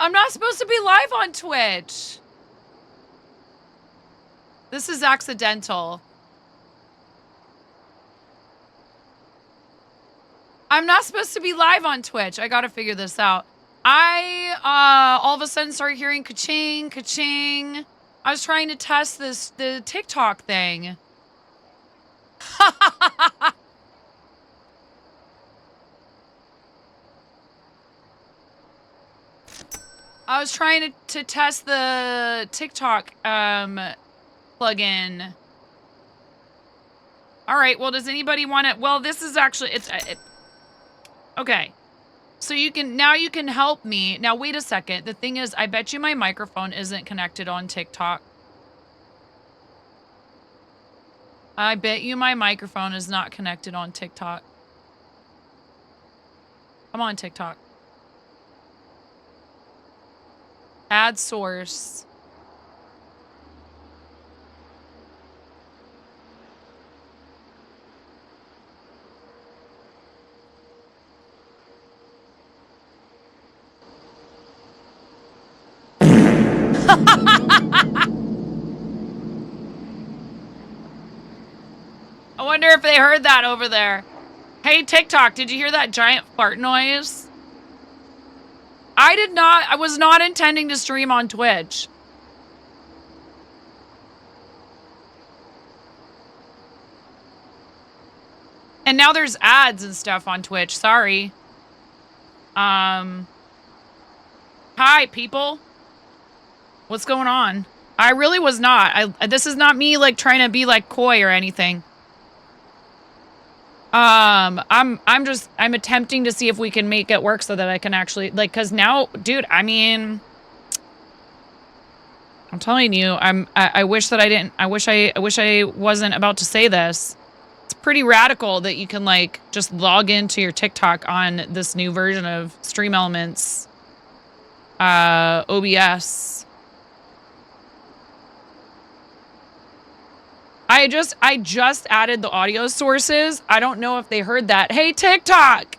I'm not supposed to be live on Twitch. This is accidental. I'm not supposed to be live on Twitch. I gotta figure this out. I all of a sudden started hearing ka-ching, ka-ching. I was trying to test the TikTok thing. I was trying to test the TikTok plugin. All right, well, does anybody want it? Well, this is actually, okay. So you can help me. Now, wait a second. The thing is, I bet you my microphone isn't connected on TikTok. I bet you my microphone is not connected on TikTok. I'm on TikTok. Add source. I wonder if they heard that over there. Hey, TikTok, did you hear that giant fart noise? I was not intending to stream on Twitch. And now there's ads and stuff on Twitch, sorry. Hi, people. What's going on? I really was not. This is not me, like, trying to be, like, coy or anything. I'm attempting to see if we can make it work so that I can actually, like, cause now, dude, I mean, I'm telling you, I wish that I didn't, I wish I wasn't about to say this. It's pretty radical that you can, like, just log into your TikTok on this new version of Stream Elements, OBS. I just added the audio sources. I don't know if they heard that. Hey, TikTok!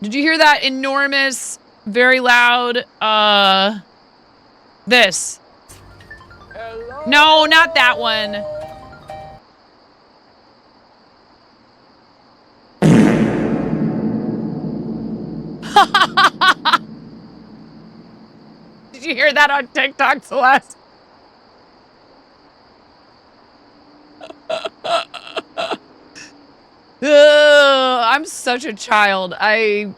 Did you hear that enormous, very loud, this? Hello? No, not that one. Did you hear that on TikTok, Celeste? I'm such a child. I'm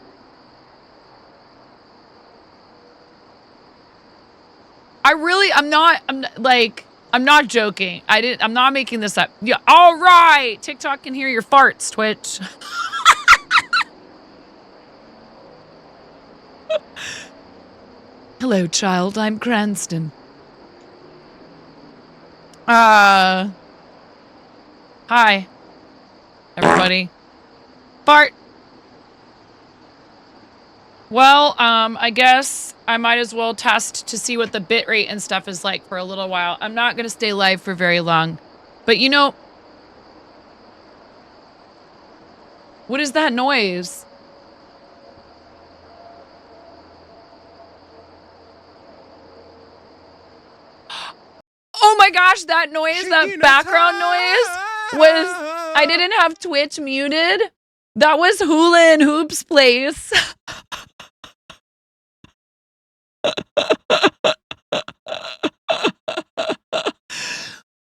not joking. I'm not making this up. Yeah, all right. TikTok can hear your farts, Twitch. Hello, child. I'm Cranston. Hi, everybody. Fart. Well, I guess I might as well test to see what the bitrate and stuff is like for a little while. I'm not going to stay live for very long. But, you know, what is that noise? Oh my gosh, that noise, that background noise was, I didn't have Twitch muted. That was Hula and Hoops Place.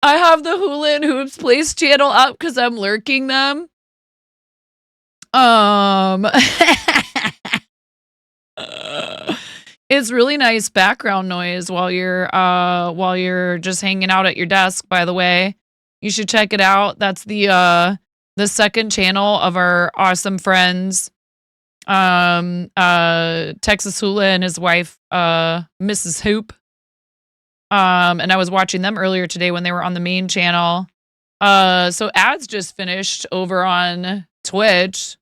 I have the Hula and Hoops Place channel up because I'm lurking them. It's really nice background noise while you're just hanging out at your desk, by the way. You should check it out. That's the second channel of our awesome friends, Texas Hula and his wife, Mrs. Hoop. And I was watching them earlier today when they were on the main channel. So ads just finished over on Twitch.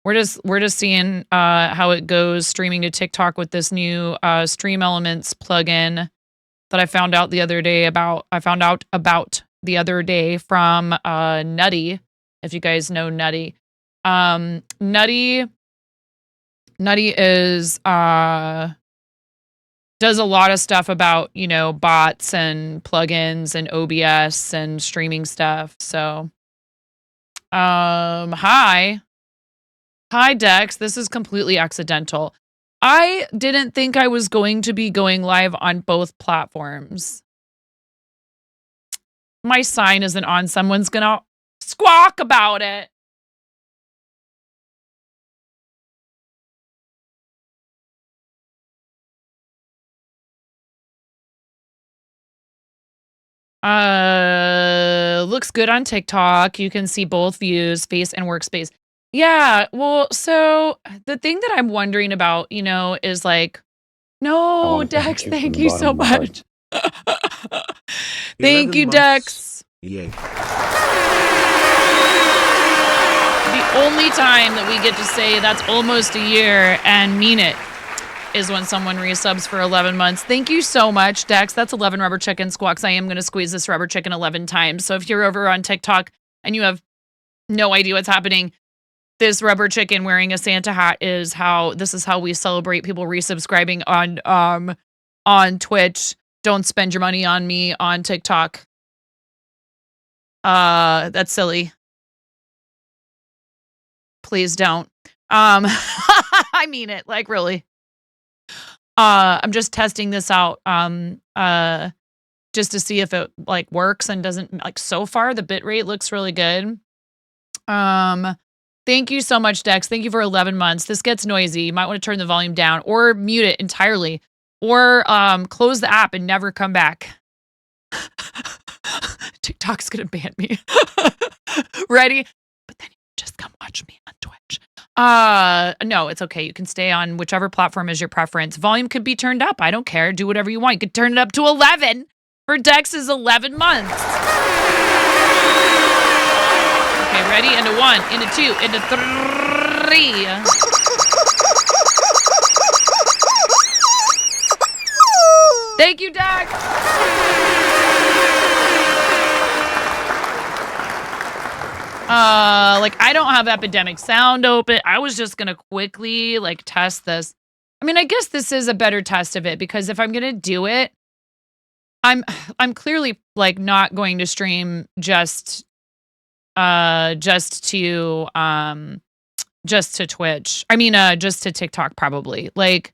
We're just seeing how it goes streaming to TikTok with this new Stream Elements plugin that I found out the other day about. I found out about the other day from Nutty, if you guys know Nutty. Nutty is does a lot of stuff about, bots and plugins and OBS and streaming stuff. So, hi, Dex. This is completely accidental. I didn't think I was going to be going live on both platforms. My sign isn't on. Someone's gonna squawk about it. Looks good on TikTok. You can see both views, face and workspace. Yeah, well, so the thing that I'm wondering about, is like, no, Dex, thank you so much. Thank you, Dex. Yay. The only time that we get to say that's almost a year and mean it is when someone resubs for 11 months. Thank you so much, Dex. That's 11 rubber chicken squawks. I am going to squeeze this rubber chicken 11 times. So if you're over on TikTok and you have no idea what's happening, this rubber chicken wearing a Santa hat is how we celebrate people resubscribing on Twitch. Don't spend your money on me on TikTok. That's silly. Please don't. I mean it, like, really. I'm just testing this out just to see if it like works and doesn't, like, so far the bitrate looks really good. Thank you so much, Dex. Thank you for 11 months. This gets noisy. You might want to turn the volume down or mute it entirely or close the app and never come back. TikTok's gonna ban me. Ready? But then you just come watch me on Twitch. No, it's okay. You can stay on whichever platform is your preference. Volume could be turned up. I don't care. Do whatever you want. You could turn it up to 11 for Dex's 11 months. Okay, ready? Into 1, into 2, into 3. Thank you, Dex. Like, I don't have Epidemic Sound open. I was just gonna quickly, like, test this. I mean, I guess this is a better test of it because if I'm gonna do it, I'm clearly, like, not going to stream just to Twitch. I mean, just to TikTok probably. Like,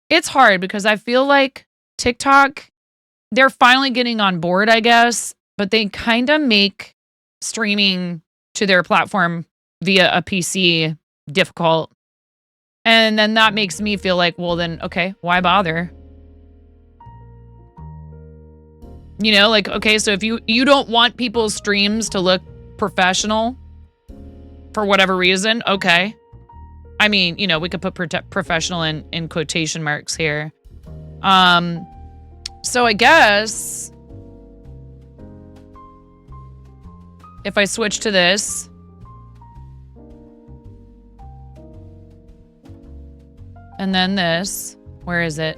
it's hard because I feel like TikTok, they're finally getting on board, I guess, but they kind of make streaming to their platform via a PC difficult. And then that makes me feel like, well, then, okay, why bother? Like, okay, so if you don't want people's streams to look professional for whatever reason, okay. I mean, we could put professional in quotation marks here. So I guess if I switch to this, and then this, where is it?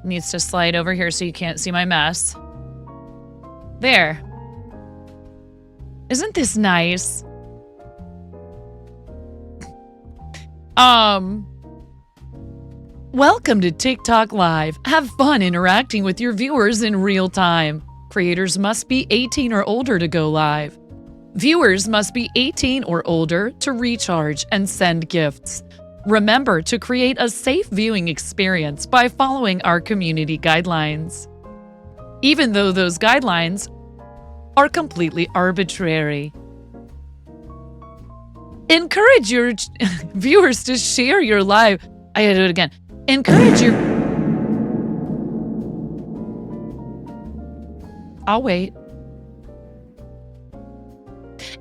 Needs to slide over here so you can't see my mess. There. Isn't this nice? Welcome to TikTok Live. Have fun interacting with your viewers in real time. Creators must be 18 or older to go live. Viewers must be 18 or older to recharge and send gifts. Remember to create a safe viewing experience by following our community guidelines. Even though those guidelines are completely arbitrary. Encourage your viewers to share your live. I gotta do it again. Encourage your... I'll wait.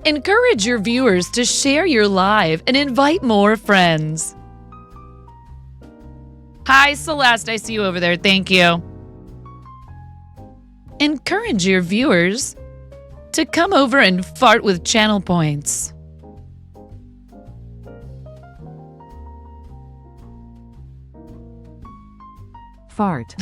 Encourage your viewers to share your live and invite more friends. Hi, Celeste. I see you over there. Thank you. Encourage your viewers to come over and fart with channel points. Fart.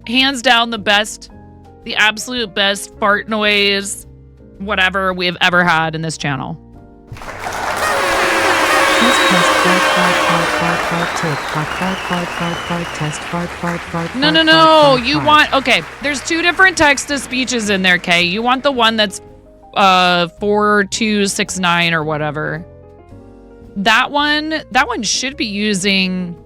Hands down the best, the absolute best fart noise, whatever we've ever had in this channel. No. You want, okay, there's two different text-to-speeches in there, Kay. You want the one that's 4269 or whatever. That one should be using...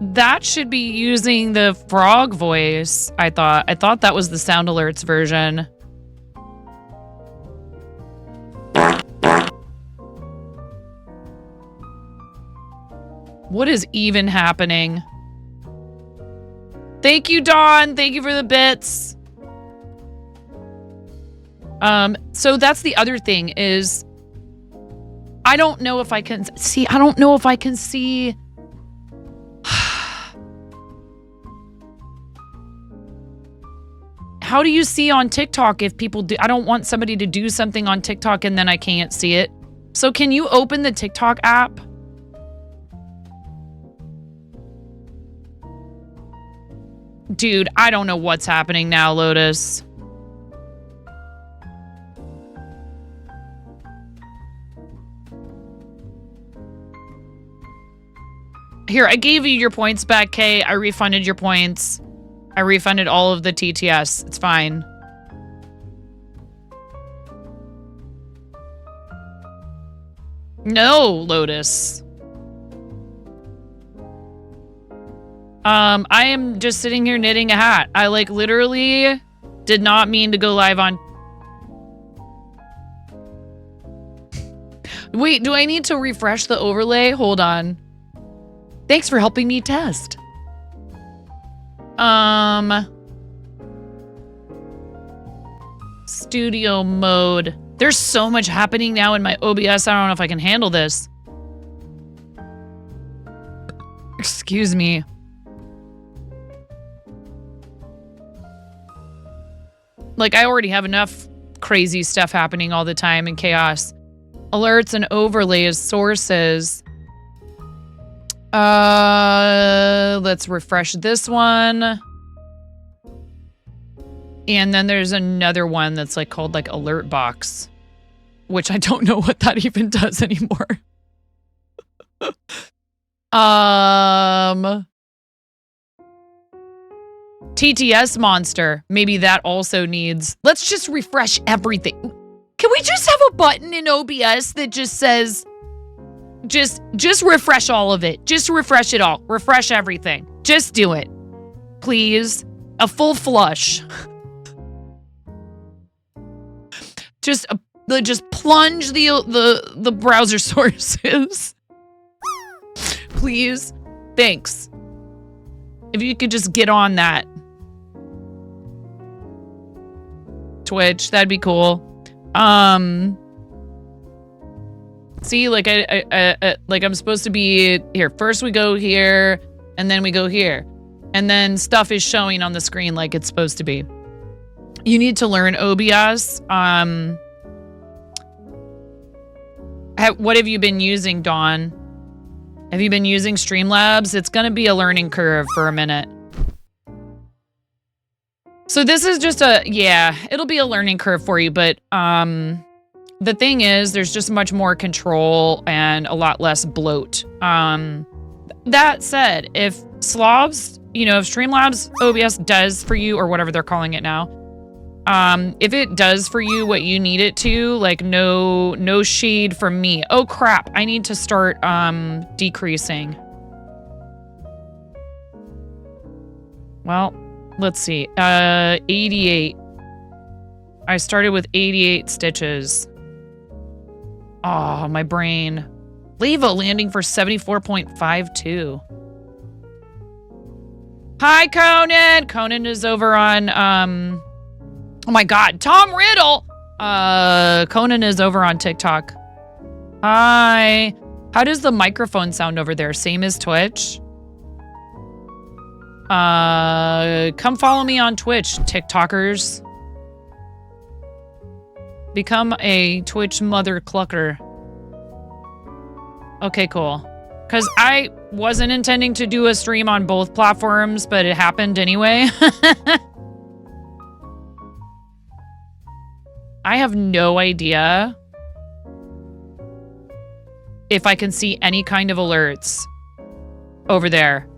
That should be using the frog voice, I thought. I thought that was the sound alerts version. What is even happening? Thank you, Dawn. Thank you for the bits. So that's the other thing is I don't know if I can see. How do you see on TikTok if people do? I don't want somebody to do something on TikTok and then I can't see it. So can you open the TikTok app? Dude, I don't know what's happening now, Lotus. Here, I gave you your points back, Kay. I refunded your points. I refunded all of the TTS. It's fine. No, Lotus. I am just sitting here knitting a hat. I like literally did not mean to go live on. Wait, do I need to refresh the overlay? Hold on. Thanks for helping me test. Studio mode. There's so much happening now in my OBS. I don't know if I can handle this. Excuse me. Like, I already have enough crazy stuff happening all the time and chaos. Alerts and overlays, sources. Let's refresh this one. And then there's another one that's like called like alert box, which I don't know what that even does anymore. TTS monster. Maybe that also needs, let's just refresh everything. Can we just have a button in OBS that just says, just refresh all of it. Just refresh it all. Refresh everything. Just do it. Please. A full flush. Just plunge the browser sources. Please. Thanks. If you could just get on that. Twitch, that'd be cool. See, like like I'm supposed to be here. First we go here, and then we go here. And then stuff is showing on the screen like it's supposed to be. You need to learn OBS. What have you been using, Dawn? Have you been using Streamlabs? It's gonna be a learning curve for a minute. So this is just it'll be a learning curve for you, but the thing is, there's just much more control and a lot less bloat. That said, if Slobs, if Streamlabs OBS does for you, or whatever they're calling it now, if it does for you what you need it to, like no shade from me. Oh crap, I need to start decreasing. Well, let's see. 88. I started with 88 stitches. Oh, my brain. Leva landing for 74.52. Hi, Conan. Conan is over on, oh my God, Tom Riddle. Conan is over on TikTok. Hi. How does the microphone sound over there? Same as Twitch? Come follow me on Twitch, TikTokers. Become a Twitch mother clucker. Okay, cool. Because I wasn't intending to do a stream on both platforms, but it happened anyway. I have no idea if I can see any kind of alerts over there.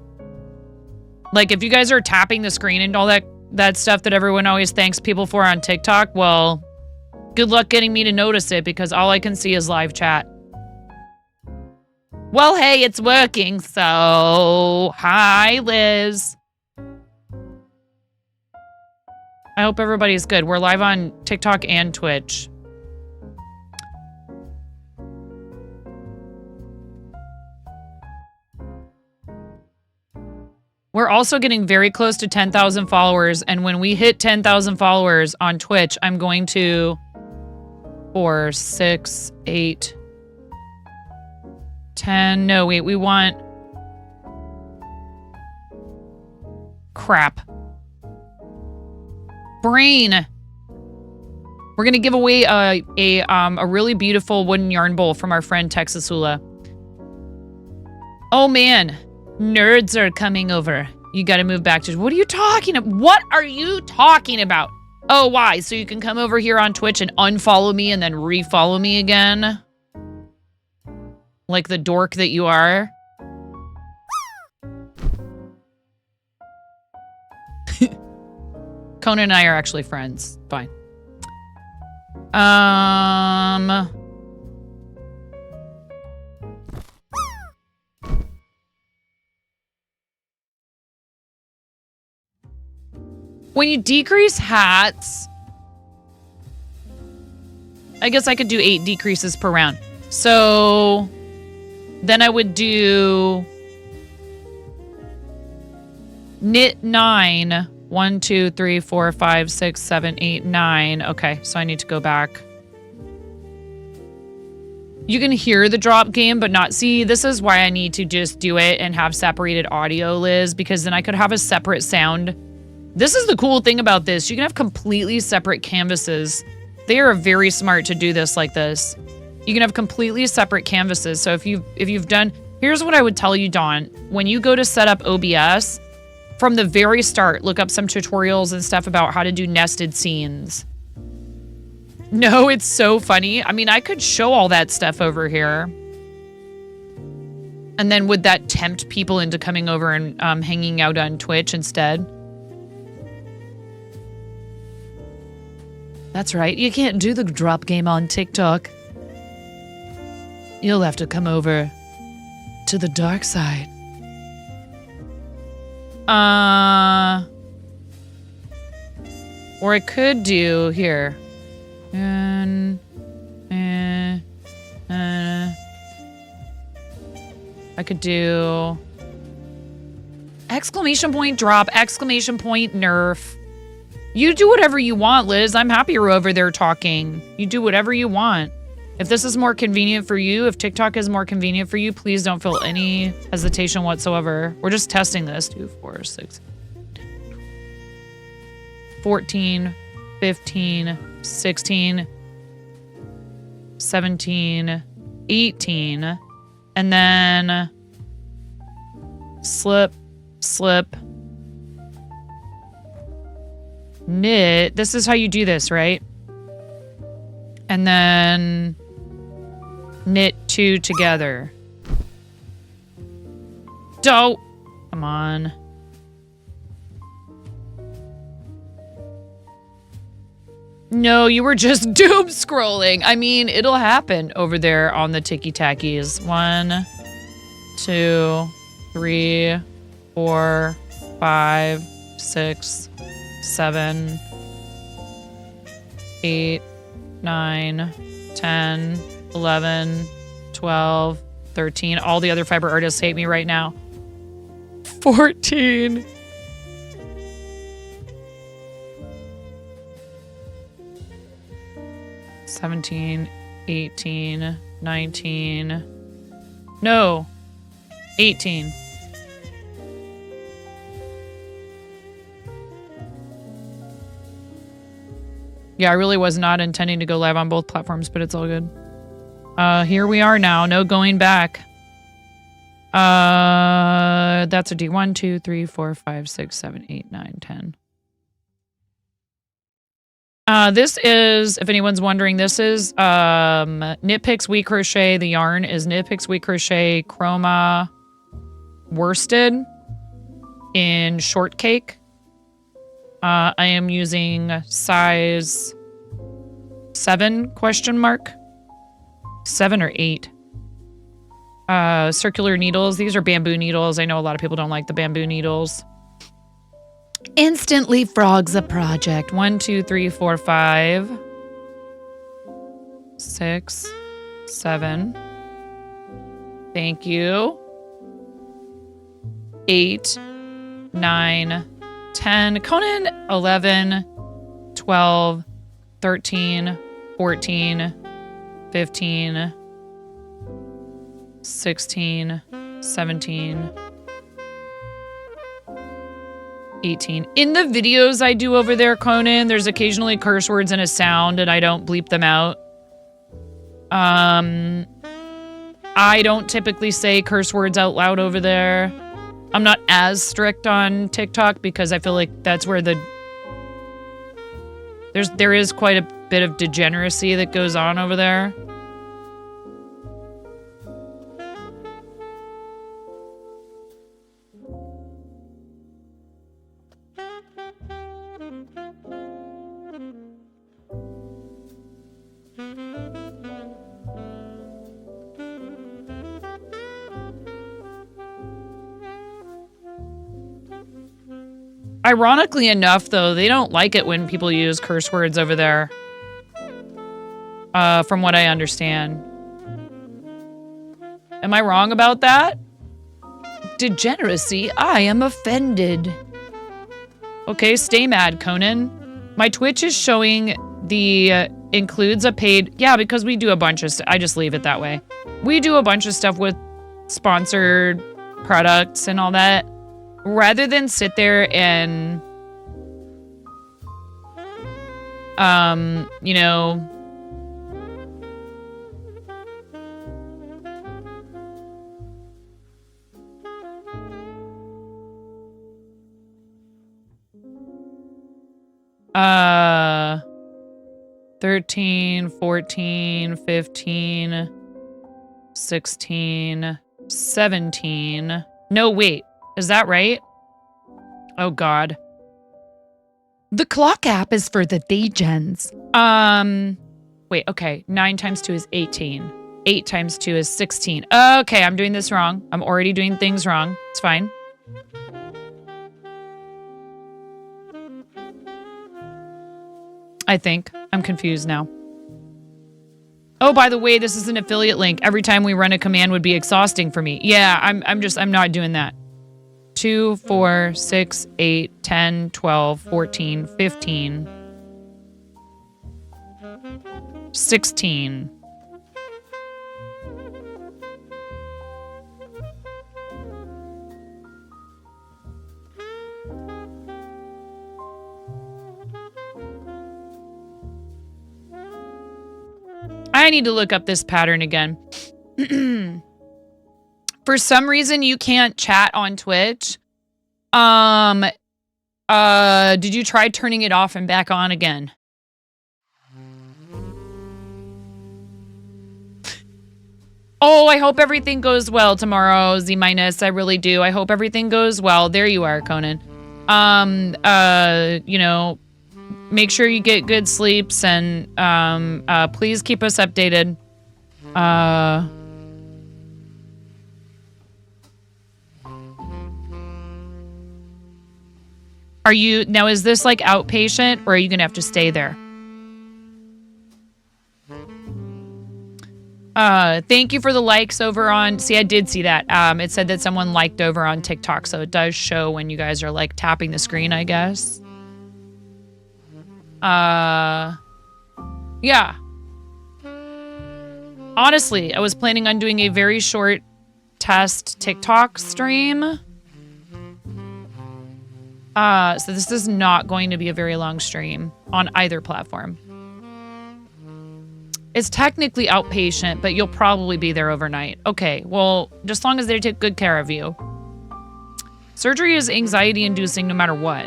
Like, if you guys are tapping the screen and all that stuff that everyone always thanks people for on TikTok, well, good luck getting me to notice it because all I can see is live chat. Well, hey, it's working, so hi, Liz. I hope everybody's good. We're live on TikTok and Twitch. We're also getting very close to 10,000 followers, and when we hit 10,000 followers on Twitch, I'm going to 4, 6, 8, 10. No, wait, we want... Crap. Brain. We're going to give away a really beautiful wooden yarn bowl from our friend Texas Hula. Oh, man. Nerds are coming over. You got to move back to... What are you talking about? What are you talking about? Oh, why? So you can come over here on Twitch and unfollow me and then refollow me again? Like the dork that you are? Conan and I are actually friends. Fine. When you decrease hats, I guess I could do 8 decreases per round. So then I would do knit 9. 1, 2, 3, 4, 5, 6, 7, 8, 9. Okay, so I need to go back. You can hear the drop game, but not see. This is why I need to just do it and have separated audio, Liz, because then I could have a separate sound. This is the cool thing about this. You can have completely separate canvases. They are very smart to do this like this. You can have completely separate canvases. So if you've done, here's what I would tell you, Dawn. When you go to set up OBS, from the very start, look up some tutorials and stuff about how to do nested scenes. No, it's so funny. I mean, I could show all that stuff over here. And then would that tempt people into coming over and hanging out on Twitch instead? That's right. You can't do the drop game on TikTok. You'll have to come over to the dark side. Or I could do here. I could do exclamation point drop, exclamation point nerf. You do whatever you want, Liz. I'm happy you're over there talking. You do whatever you want. If this is more convenient for you, if TikTok is more convenient for you, please don't feel any hesitation whatsoever. We're just testing this. 2, 4, 6, 14, 15, 16, 17, 18, and then slip, slip, knit. This is how you do this, right? And then knit 2 together. Don't. Come on. No, you were just doom scrolling. I mean, it'll happen over there on the ticky tackies. 1, 2, 3, 4, 5, 6, 7, 8, 9, 10, 11, 12, 13. All the other fiber artists hate me right now. 14. 17, 18, 19. No. 18. – . . . . . . . . . . . . . . . . . . . . . . . . . . . . . . . . . . . . . . . . . . . . . . . . . . . . . . . . . . . Yeah, I really was not intending to go live on both platforms, but it's all good. Here we are now. No going back. That's a D. 1, 2, 3, 4, 5, 6, 7, 8, 9, 10. This is, if anyone's wondering, this is Knit Picks Wheat Crochet. The yarn is Knit Picks Wheat Crochet Chroma worsted in shortcake. I am using size 7 question mark. 7 or 8. Circular needles. These are bamboo needles. I know a lot of people don't like the bamboo needles. Instantly frogs a project. 1, 2, 3, 4, 5, 6, 7. Thank you. 8, 9, 10. Conan, 11, 12, 13, 14, 15, 16, 17, 18. In the videos I do over there, Conan, there's occasionally curse words and a sound, and I don't bleep them out. I don't typically say curse words out loud over there. I'm not as strict on TikTok because I feel like that's where there is quite a bit of degeneracy that goes on over there. Ironically enough, though, they don't like it when people use curse words over there. From what I understand. Am I wrong about that? Degeneracy? I am offended. Okay, stay mad, Conan. My Twitch is showing the includes a paid... Yeah, because we do a bunch of stuff. I just leave it that way. We do a bunch of stuff with sponsored products and all that. Rather than sit there and, you know, uh, 13, 14, 15, 16, 17. No, wait. Is that right? Oh, God. The clock app is for the degens. Wait, okay. 9 times 2 is 18. 8 times 2 is 16. Okay, I'm doing this wrong. I'm already doing things wrong. It's fine. I think. I'm confused now. Oh, by the way, this is an affiliate link. Every time we run a command would be exhausting for me. Yeah, I'm not doing that. 2, 4, 6, 8, 10, 12, 14, 15, 16. I need to look up this pattern again. For some reason, you can't chat on Twitch. Did you try turning it off and back on again? Oh, I hope everything goes well tomorrow, Z-. I really do. I hope everything goes well. There you are, Conan. You know, make sure you get good sleeps and, please keep us updated. Are you, now is this like outpatient or are you gonna have to stay there? Thank you for the likes over on, see, I did see that. It said that someone liked over on TikTok, so it does show when you guys are like tapping the screen, I guess. Yeah. Honestly, I was planning on doing a very short test TikTok stream. So this is not going to be a very long stream on either platform. It's technically outpatient, but you'll probably be there overnight. Okay, well, just as long as they take good care of you. Surgery is anxiety-inducing no matter what.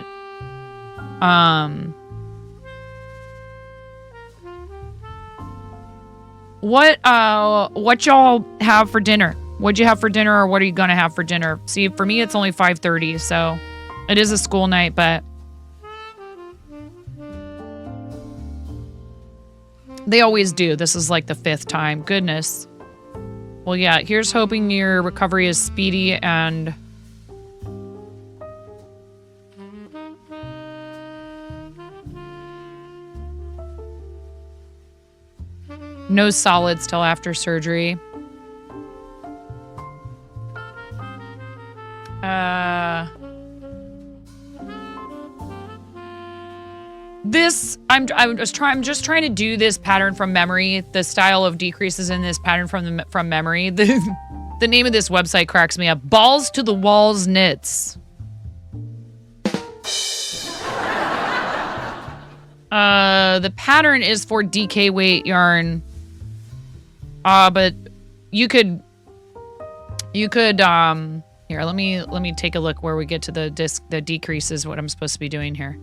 What y'all have for dinner? What'd you have for dinner, or what are you gonna have for dinner? See, for me, it's only 5:30, so it is a school night, but they always do. This is like the 5th time. Goodness. Well, yeah, here's hoping your recovery is speedy and... no solids till after surgery. I'm just trying to do this pattern from memory. The style of decreases in this pattern from memory. The name of this website cracks me up. Balls to the Walls Knits. The pattern is for DK weight yarn. But you could here, let me take a look where we get to the decreases, what I'm supposed to be doing here.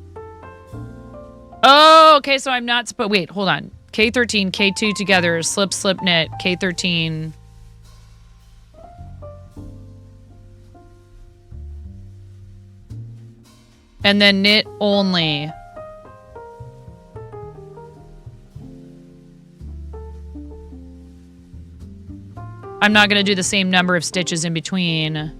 Oh, okay, so I'm not supposed, wait, hold on. K13, K2 together, slip, slip, knit, K13. And then knit only. I'm not going to do the same number of stitches in between.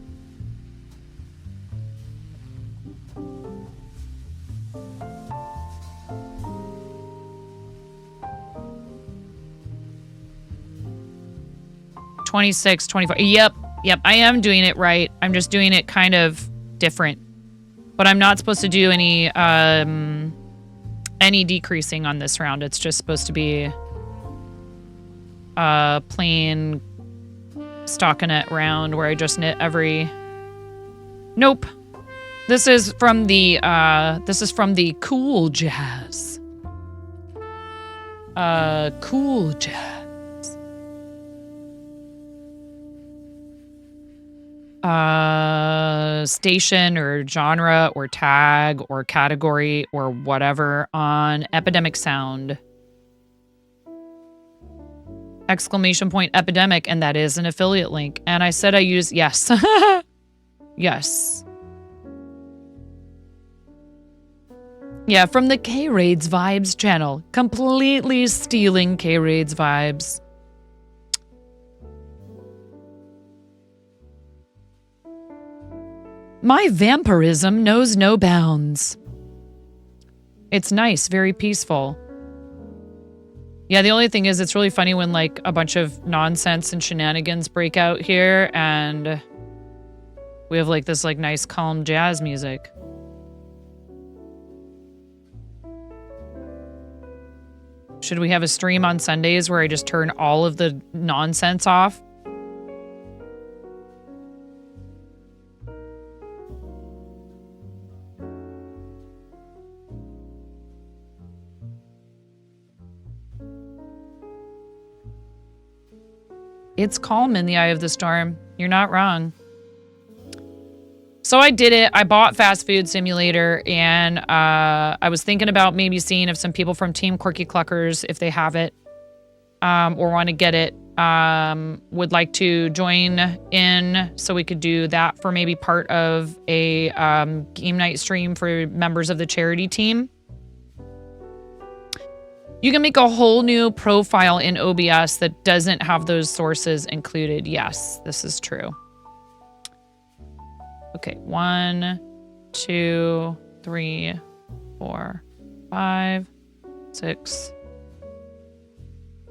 $26, $24. Yep, I am doing it right. I'm just doing it kind of different. But I'm not supposed to do any decreasing on this round. It's just supposed to be plain stockinette round where I just knit every... Nope. This is from the Cool Jazz. Cool Jazz. Station or genre or tag or category or whatever on Epidemic Sound. Exclamation point epidemic, and that is an affiliate link. And I said I use, yes. Yes. Yeah, from the K-Raids Vibes channel. Completely stealing K-Raids vibes. My vampirism knows no bounds. It's nice, very peaceful. Yeah, the only thing is it's really funny when like a bunch of nonsense and shenanigans break out here and we have like this like nice calm jazz music. Should we have a stream on Sundays where I just turn all of the nonsense off? It's calm in the eye of the storm. You're not wrong. So I did it. I bought Fast Food Simulator, and I was thinking about maybe seeing if some people from Team Quirky Cluckers, if they have it or want to get it, would like to join in so we could do that for maybe part of a game night stream for members of the charity team. You can make a whole new profile in OBS that doesn't have those sources included. Yes, this is true. Okay, 1, 2, 3, 4, 5, 6,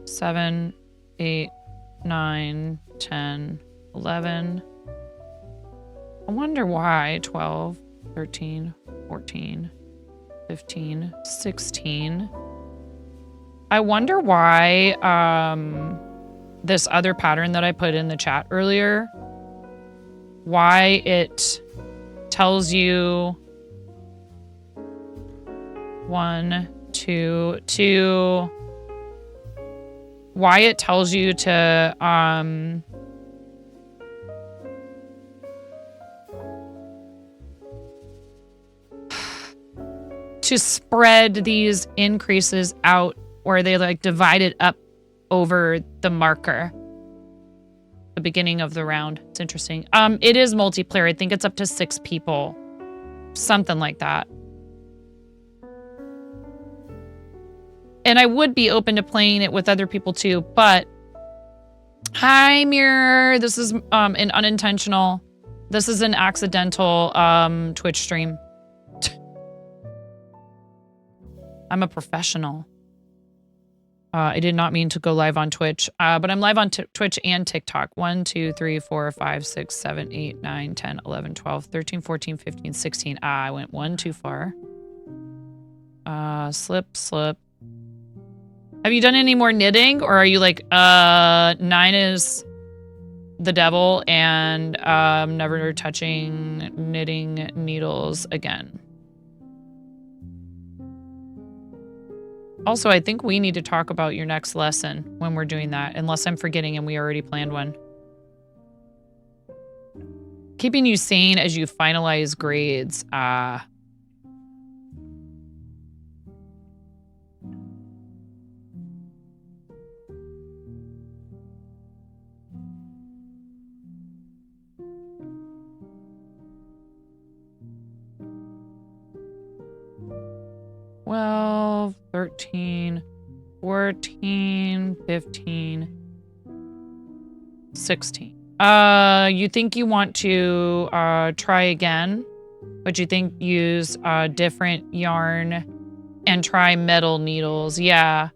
7, 8, 9, 10, 11. I wonder why 12, 13, 14, 15, 16. I wonder why this other pattern that I put in the chat earlier, why it tells you 1, 2, 2. Why it tells you to to spread these increases out, or they like divide it up over the marker. The beginning of the round. It's interesting. It is multiplayer. I think it's up to 6 people. Something like that. And I would be open to playing it with other people too, but hi Mirror. This is an unintentional. This is an accidental Twitch stream. I'm a professional. I did not mean to go live on Twitch, but I'm live on Twitch and TikTok. 1, 2, 3, 4, 5, 6, 7, 8, 9, 10, 11, 12, 13, 14, 15, 16. I went 1 too far. Slip. Have you done any more knitting, or are you like, 9 is the devil and never touching knitting needles again? Also, I think we need to talk about your next lesson when we're doing that, unless I'm forgetting and we already planned one. Keeping you sane as you finalize grades. Well, 13, 14, 15, 16. You think you want to try again, but you think use different yarn and try metal needles. Yeah.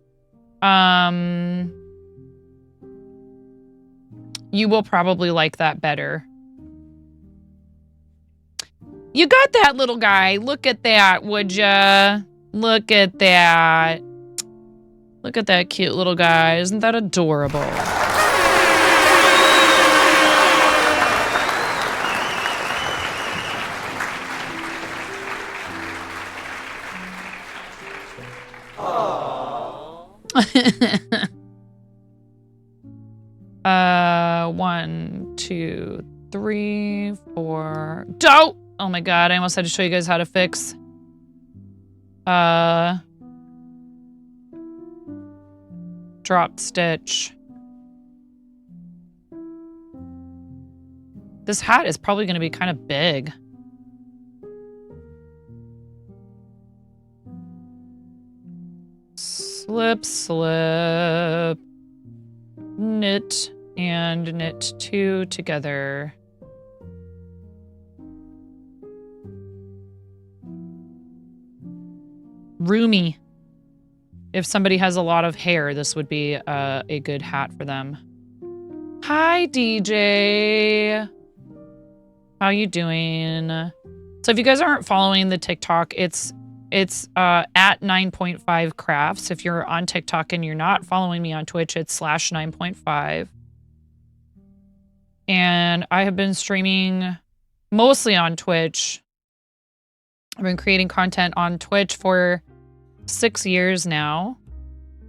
You will probably like that better. You got that, little guy. Look at that, would ya? Look at that. Look at that cute little guy. Isn't that adorable? Aww. 1, 2, 3, 4. Don't! Oh my god, I almost had to show you guys how to fix. Drop stitch. This hat is probably going to be kind of big. Slip. Knit and knit 2 together. Roomy. If somebody has a lot of hair, this would be a good hat for them. Hi, DJ. How you doing? So if you guys aren't following the TikTok, it's at 9.5 crafts. If you're on TikTok and you're not following me on Twitch, it's /9.5. And I have been streaming mostly on Twitch. I've been creating content on Twitch for 6 years now.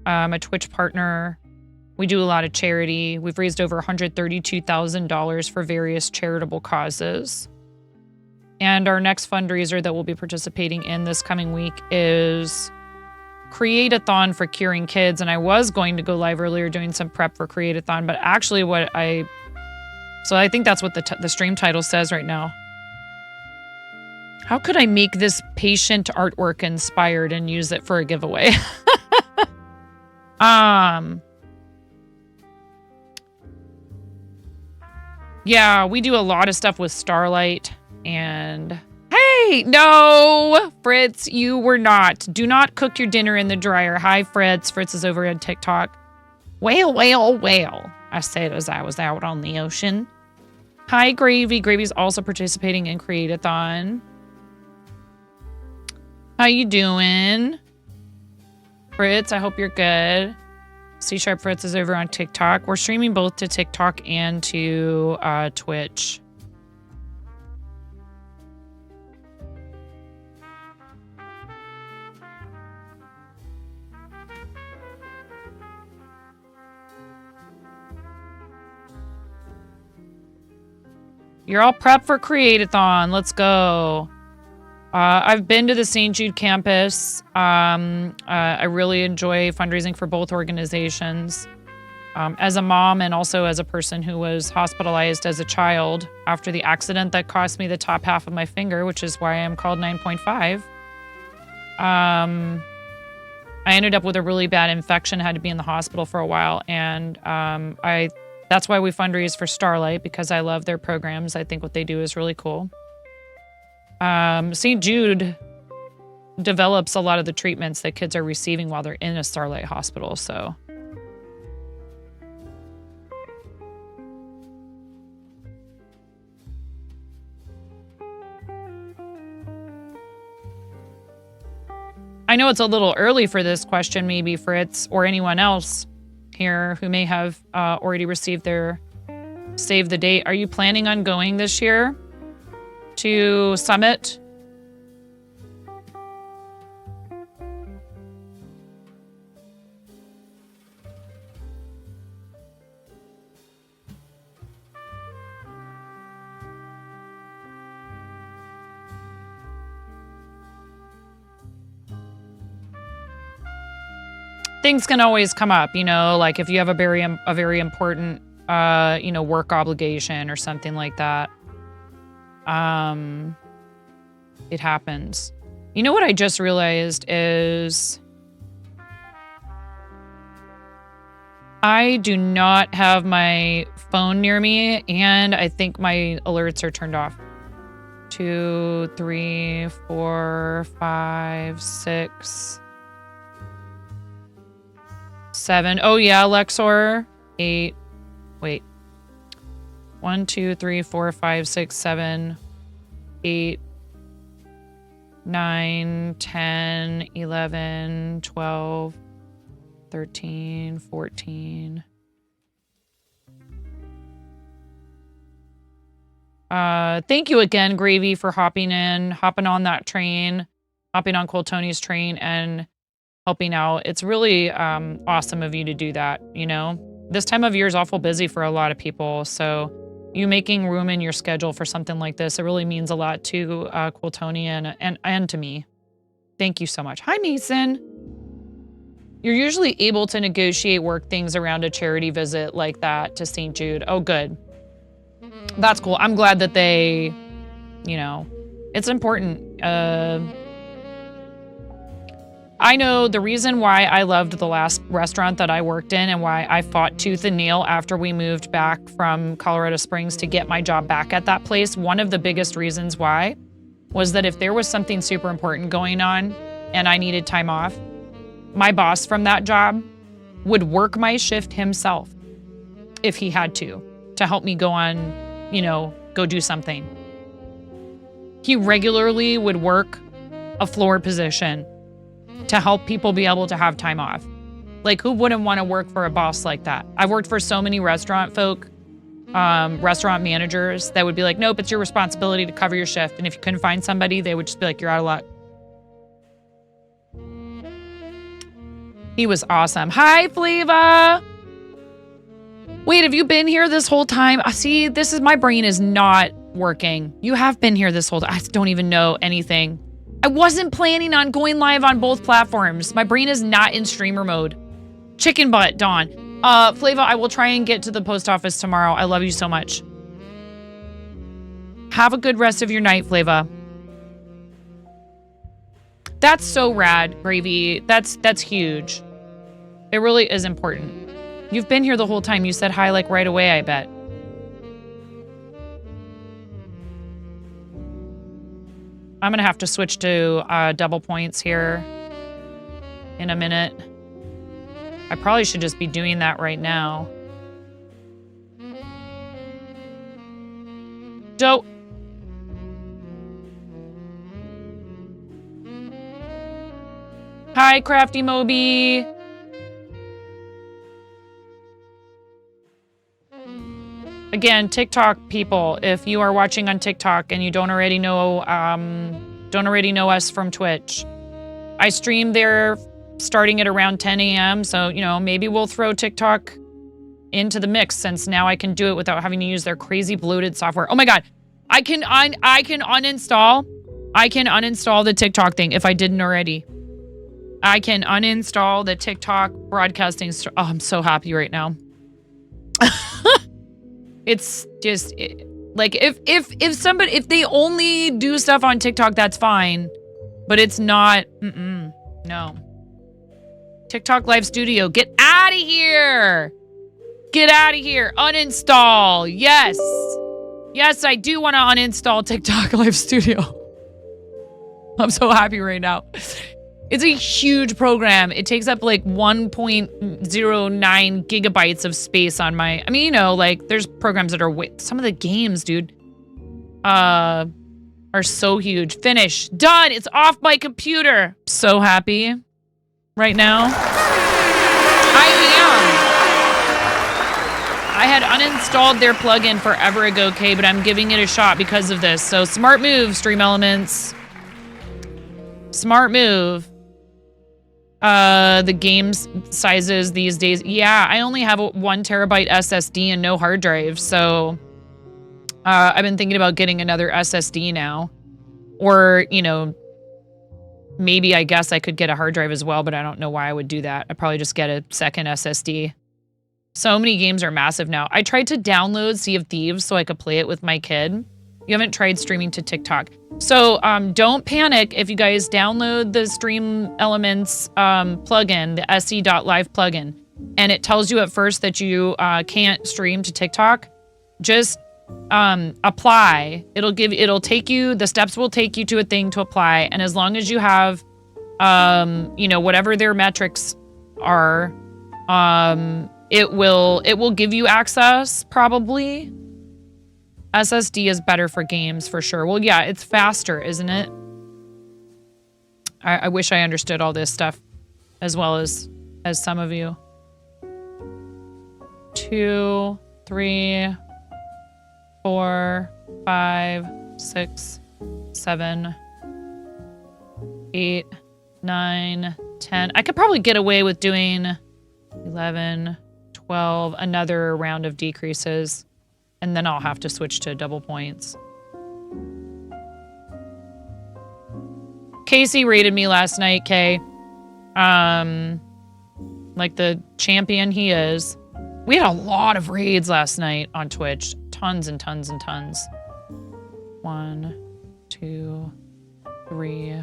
I'm a Twitch partner. We do a lot of charity. We've raised over $132,000 for various charitable causes. And our next fundraiser that we'll be participating in this coming week is Createathon for Curing Kids. And I was going to go live earlier doing some prep for Createathon, but actually so I think that's what the stream title says right now. How could I make this patient artwork inspired and use it for a giveaway? Yeah, we do a lot of stuff with Starlight and... Hey, no, Fritz, you were not. Do not cook your dinner in the dryer. Hi, Fritz. Fritz is over on TikTok. Whale. I said as I was out on the ocean. Hi, Gravy. Gravy's also participating in Createathon. How you doing? Fritz, I hope you're good. C# Fritz is over on TikTok. We're streaming both to TikTok and to Twitch. You're all prepped for createathon. Let's go. I've been to the St. Jude campus. I really enjoy fundraising for both organizations. As a mom and also as a person who was hospitalized as a child after the accident that cost me the top half of my finger, which is why I'm called 9.5. I ended up with a really bad infection, had to be in the hospital for a while, and that's why we fundraise for Starlight, because I love their programs. I think what they do is really cool. St. Jude develops a lot of the treatments that kids are receiving while they're in a Starlight hospital, so. I know it's a little early for this question, maybe Fritz or anyone else here who may have already received their save the date. Are you planning on going this year to Summit? Things can always come up, you know, like if you have a very important, you know, work obligation or something like that. It happens. You know what I just realized is I do not have my phone near me, and I think my alerts are turned off. 2, 3, 4, 5, 6, 7. Oh yeah, Lexor. 8. Wait. 1, 2, 3, 4, 5, 6, 7, 8, 9, 10, 11, 12, 13, 14. Thank you again, Gravy, for hopping on that train, hopping on Cool Tony's train and helping out. It's really awesome of you to do that, you know? This time of year is awful busy for a lot of people, so you making room in your schedule for something like this, it really means a lot to Cool Tony and to me. Thank you so much. Hi, Mason. You're usually able to negotiate work things around a charity visit like that to St. Jude. Oh, good. That's cool. I'm glad that they, you know, it's important. I know the reason why I loved the last restaurant that I worked in and why I fought tooth and nail after we moved back from Colorado Springs to get my job back at that place. One of the biggest reasons why was that if there was something super important going on and I needed time off, my boss from that job would work my shift himself if he had to help me go on, you know, go do something. He regularly would work a floor position to help people be able to have time off. Like, who wouldn't want to work for a boss like that? I've worked for so many restaurant folk, restaurant managers that would be like, nope, it's your responsibility to cover your shift. And if you couldn't find somebody, they would just be like, you're out of luck. He was awesome. Hi, Flava. Wait, have you been here this whole time? See, my brain is not working. You have been here this whole time. I don't even know anything. I wasn't planning on going live on both platforms. My brain is not in streamer mode. Chicken butt, Dawn. Flava, I will try and get to the post office tomorrow. I love you so much. Have a good rest of your night, Flava. That's so rad, Gravy. That's huge. It really is important. You've been here the whole time. You said hi like right away, I bet. I'm going to have to switch to double points here in a minute. I probably should just be doing that right now. Dope. Hi, Crafty Moby. Again, TikTok people, if you are watching on TikTok and you don't already know us from Twitch, I stream there starting at around 10 a.m. So, you know, maybe we'll throw TikTok into the mix since now I can do it without having to use their crazy bloated software. Oh my God. I can uninstall the TikTok thing if I didn't already. I can uninstall the TikTok broadcasting. Oh, I'm so happy right now. It's just like if they only do stuff on TikTok, that's fine, but it's not. No. TikTok Live Studio, get out of here. Get out of here. Uninstall. Yes. Yes, I do want to uninstall TikTok Live Studio. I'm so happy right now. It's a huge program. It takes up like 1.09 gigabytes of space on my... I mean, you know, like there's programs that are... Some of the games, dude, are so huge. Finish. Done. It's off my computer. So happy right now. I am. I had uninstalled their plugin forever ago, Kay, but I'm giving it a shot because of this. So smart move, Stream Elements. Smart move. The games sizes these days. Yeah, I only have a 1 terabyte SSD and no hard drive. So I've been thinking about getting another SSD now. Or, you know, maybe I guess I could get a hard drive as well, but I don't know why I would do that. I'd probably just get a second SSD. So many games are massive now. I tried to download Sea of Thieves so I could play it with my kid. You haven't tried streaming to TikTok. So don't panic if you guys download the Stream Elements plugin, the se.live plugin, and it tells you at first that you can't stream to TikTok. Just apply. The steps will take you to a thing to apply. And as long as you have, you know, whatever their metrics are, it will give you access, probably. SSD is better for games, for sure. Well, yeah, it's faster, isn't it? I wish I understood all this stuff as well as some of you. 2, 3, 4, 5, 6, 7, 8, 9, 10. I could probably get away with doing 11, 12, another round of decreases, and then I'll have to switch to double points. Casey rated me last night, Kay. Like the champion he is. We had a lot of raids last night on Twitch. Tons and tons and tons. 1, 2, 3,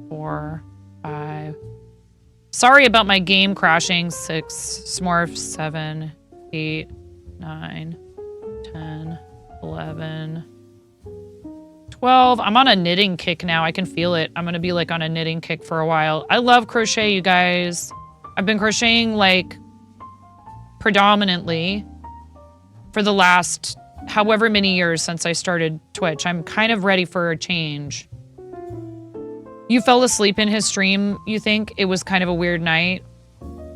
4, 5. Sorry about my game crashing. 6, Smurf, 7, 8, 9, 10, 11, 12. I'm on a knitting kick now. I can feel it. I'm going to be like on a knitting kick for a while. I love crochet, you guys. I've been crocheting like predominantly for the last however many years since I started Twitch. I'm kind of ready for a change. You fell asleep in his stream, you think? It was kind of a weird night.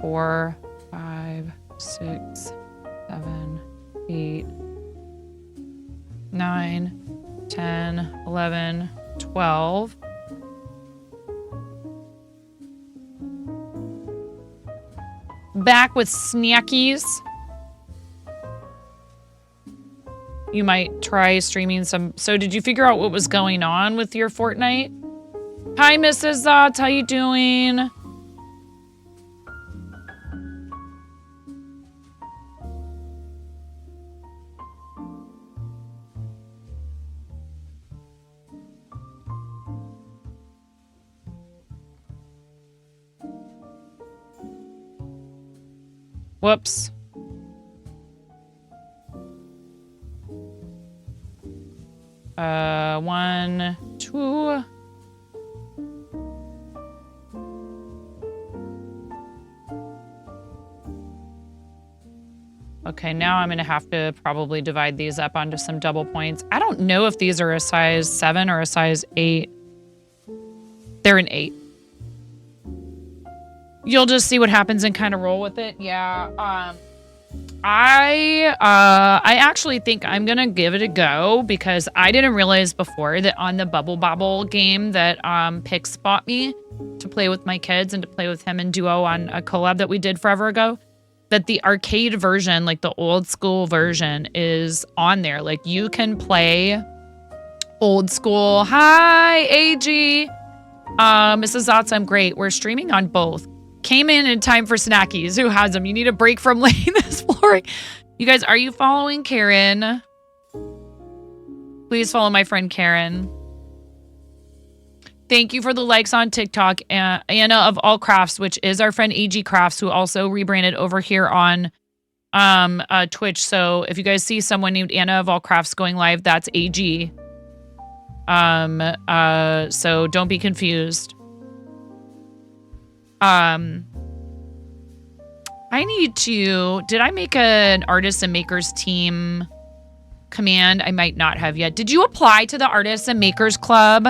4, 5, 6, 7, 8, 9, 10, 11, 12. Back with snackies. You might try streaming some. So did you figure out what was going on with your Fortnite? Hi, Mrs. Zotz. How you doing? Whoops. One, 2. Okay, now I'm gonna have to probably divide these up onto some double points. I don't know if these are a size 7 or a size 8. They're an 8. You'll just see what happens and kind of roll with it. Yeah. I actually think I'm gonna give it a go because I didn't realize before that on the Bubble Bobble game that Pix bought me to play with my kids and to play with him in duo on a collab that we did forever ago. that the arcade version, like the old school version, is on there. Like you can play old school. Hi, AG. Mrs. Zotz, I'm great. We're streaming on both. Came in time for snackies. Who has them? You need a break from laying this flooring. You guys, are you following Karen? Please follow my friend Karen. Thank you for the likes on TikTok. Anna of All Crafts, which is our friend AG Crafts, who also rebranded over here on Twitch. So if you guys see someone named Anna of All Crafts going live, that's AG. So don't be confused. I need to, did I make an artists and makers team command? I might not have yet. Did you apply to the artists and makers club?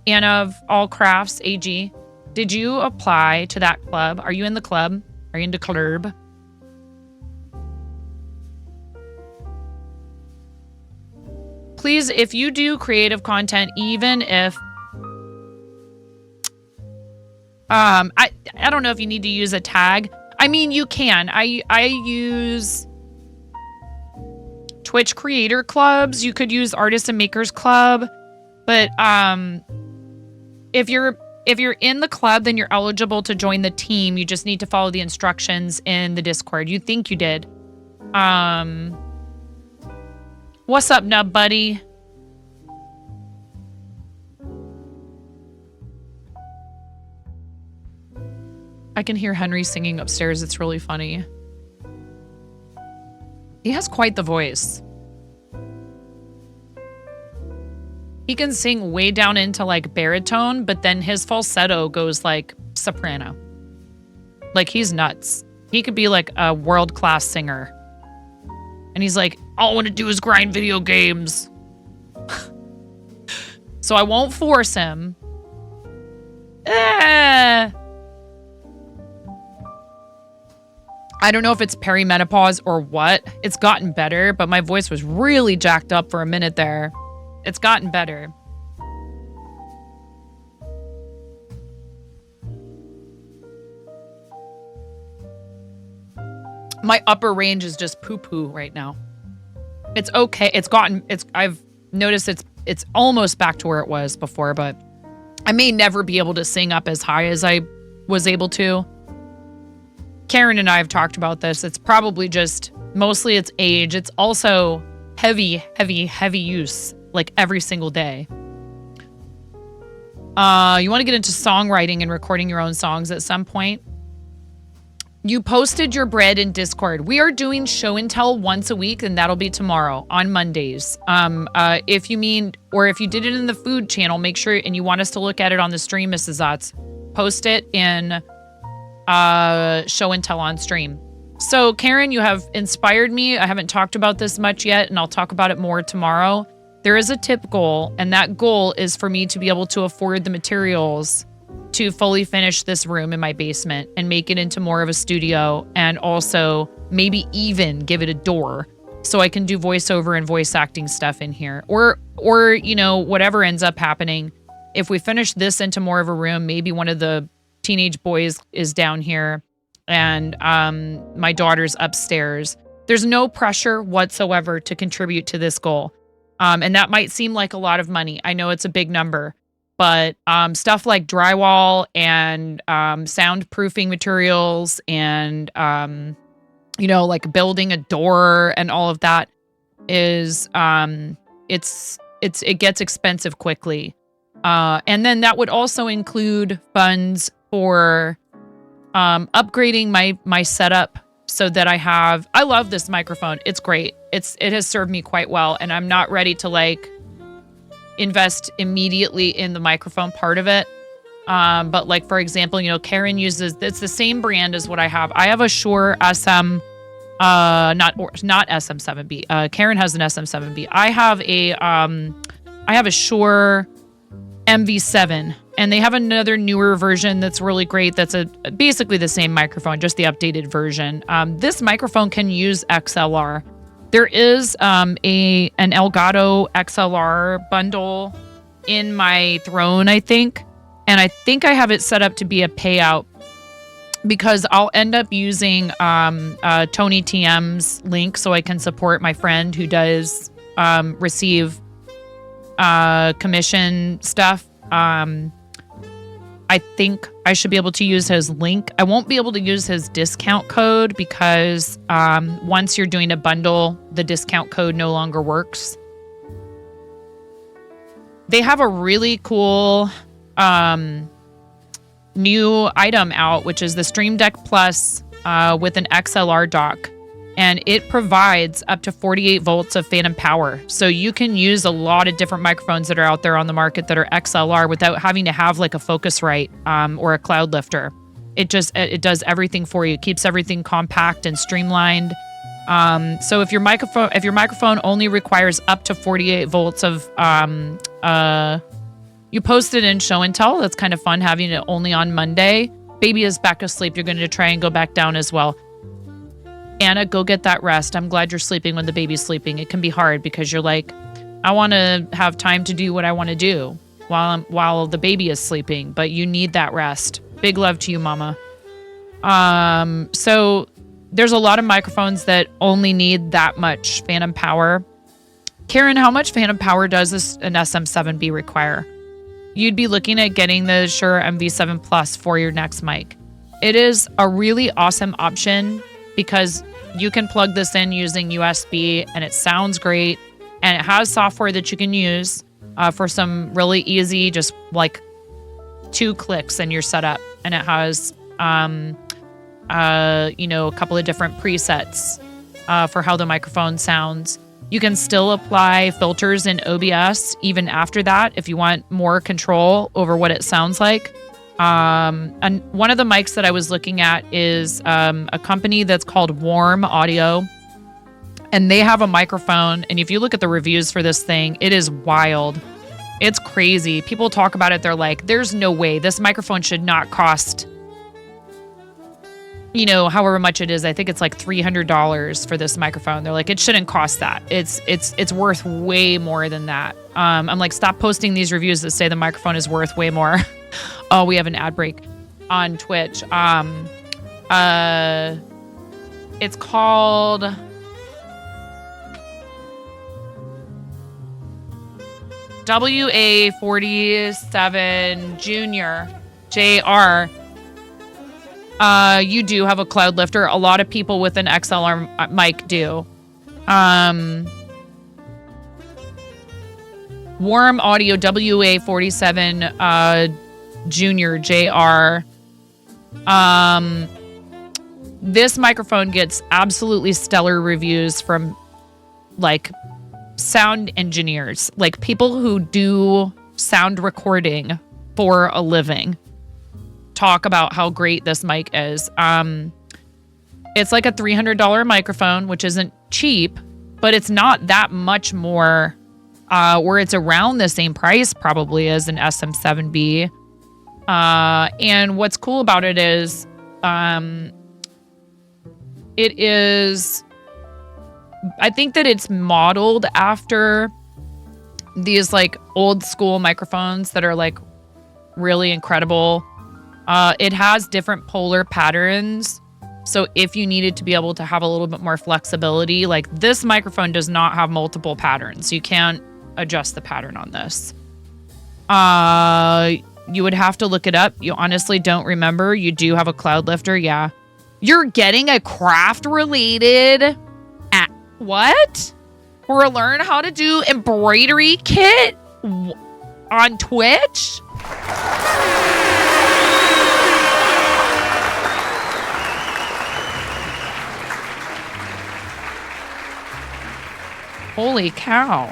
Anna of All Crafts, AG. Did you apply to that club? Are you in the club? Are you in the club? Please, if you do creative content, even if I don't know if you need to use a tag. I mean, you can. I use Twitch creator clubs. You could use Artists and Makers Club, but if you're in the club, then you're eligible to join the team. You just need to follow the instructions in the Discord. You think you did. What's up, Nub Buddy? I can hear Henry singing upstairs. It's really funny. He has quite the voice. He can sing way down into like baritone, but then his falsetto goes like soprano. Like he's nuts. He could be like a world-class singer. And he's like, all I want to do is grind video games. So I won't force him. I don't know if it's perimenopause or what. It's gotten better, but my voice was really jacked up for a minute there. It's gotten better. My upper range is just poo-poo right now. It's okay. I've noticed it's almost back to where it was before, but I may never be able to sing up as high as I was able to. Karen and I have talked about this. It's probably just, mostly it's age. It's also heavy use, like every single day. You want to get into songwriting and recording your own songs at some point? You posted your bread in Discord. We are doing show and tell once a week, and that'll be tomorrow on Mondays. If you mean, or if you did it in the food channel, make sure, and you want us to look at it on the stream, Mrs. Zotz, post it in show and tell on stream. So Karen, you have inspired me. I haven't talked about this much yet, and I'll talk about it more tomorrow. There is a tip goal, and that goal is for me to be able to afford the materials to fully finish this room in my basement and make it into more of a studio, and also maybe even give it a door so I can do voiceover and voice acting stuff in here. Or you know, whatever ends up happening. If we finish this into more of a room, maybe one of the teenage boys is down here and my daughter's upstairs. There's no pressure whatsoever to contribute to this goal. And that might seem like a lot of money. I know it's a big number, but stuff like drywall and soundproofing materials and, you know, like building a door and all of that is, it gets expensive quickly. And then that would also include funds for upgrading my setup so that I love this microphone. It's great. It has served me quite well, and I'm not ready to like invest immediately in the microphone part of it. But like, for example, you know, Karen uses, it's the same brand as what I have. I have a Shure SM, not SM7B. Karen has an SM7B. I have a Shure MV7, and they have another newer version that's really great. That's basically the same microphone, just the updated version. This microphone can use XLR. There is an Elgato XLR bundle in my Throne, I think. And I think I have it set up to be a payout. because I'll end up using Tony TM's link so I can support my friend who does receive commission stuff. I think I should be able to use his link. I won't be able to use his discount code because once you're doing a bundle, the discount code no longer works. They have a really cool new item out, which is the Stream Deck Plus with an XLR dock. And it provides up to 48 volts of phantom power. So you can use a lot of different microphones that are out there on the market that are XLR without having to have like a Focusrite or a cloud lifter. It does everything for you. It keeps everything compact and streamlined. So if your microphone only requires up to 48 volts of you posted in show and tell. That's kind of fun having it only on Monday. Baby is back asleep. You're going to try and go back down as well. Anna, go get that rest. I'm glad you're sleeping when the baby's sleeping. It can be hard because you're like, I want to have time to do what I want to do while the baby is sleeping, but you need that rest. Big love to you, mama. So there's a lot of microphones that only need that much phantom power. Karen, how much phantom power does an SM7B require? You'd be looking at getting the Shure MV7 Plus for your next mic. It is a really awesome option because you can plug this in using USB and it sounds great. And it has software that you can use for some really easy, just like 2 clicks and you're set up. And it has, a couple of different presets for how the microphone sounds. You can still apply filters in OBS even after that if you want more control over what it sounds like. And one of the mics that I was looking at is a company that's called Warm Audio. And they have a microphone. And if you look at the reviews for this thing, it is wild. It's crazy. People talk about it. They're like, there's no way. This microphone should not cost, however much it is. I think it's like $300 for this microphone. They're like, it shouldn't cost that. It's worth way more than that. I'm like, stop posting these reviews that say the microphone is worth way more. Oh, we have an ad break on Twitch. It's called WA47 Junior JR. You do have a cloud lifter. A lot of people with an XLR mic do. Warm Audio WA47 Junior JR. This microphone gets absolutely stellar reviews from like sound engineers, like people who do sound recording for a living, talk about how great this mic is. It's like a $300 microphone, which isn't cheap, but it's not that much more, where it's around the same price probably as an SM7B. And what's cool about it is, I think that it's modeled after these like old school microphones that are like really incredible. It has different polar patterns. So if you needed to be able to have a little bit more flexibility, like this microphone does not have multiple patterns. You can't adjust the pattern on this. You would have to look it up. You honestly don't remember. You do have a cloud lifter. Yeah. You're getting a craft related what? Or learn how to do embroidery kit on Twitch? Holy cow.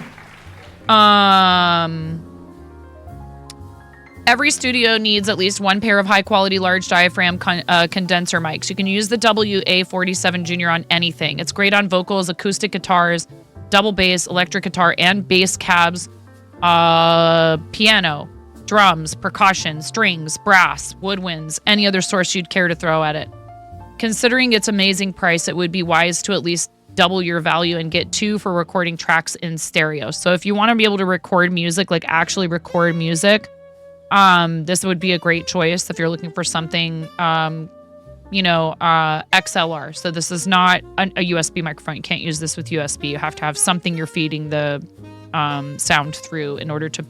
Every studio needs at least one pair of high-quality large diaphragm condenser mics. You can use the WA47 Junior on anything. It's great on vocals, acoustic guitars, double bass, electric guitar, and bass cabs, piano, drums, percussion, strings, brass, woodwinds, any other source you'd care to throw at it. Considering its amazing price, it would be wise to at least double your value and get 2 for recording tracks in stereo. So if you want to be able to record music, like actually record music, this would be a great choice if you're looking for something XLR. So this is not a USB microphone. You can't use this with USB. You have to have something you're feeding the sound through in order to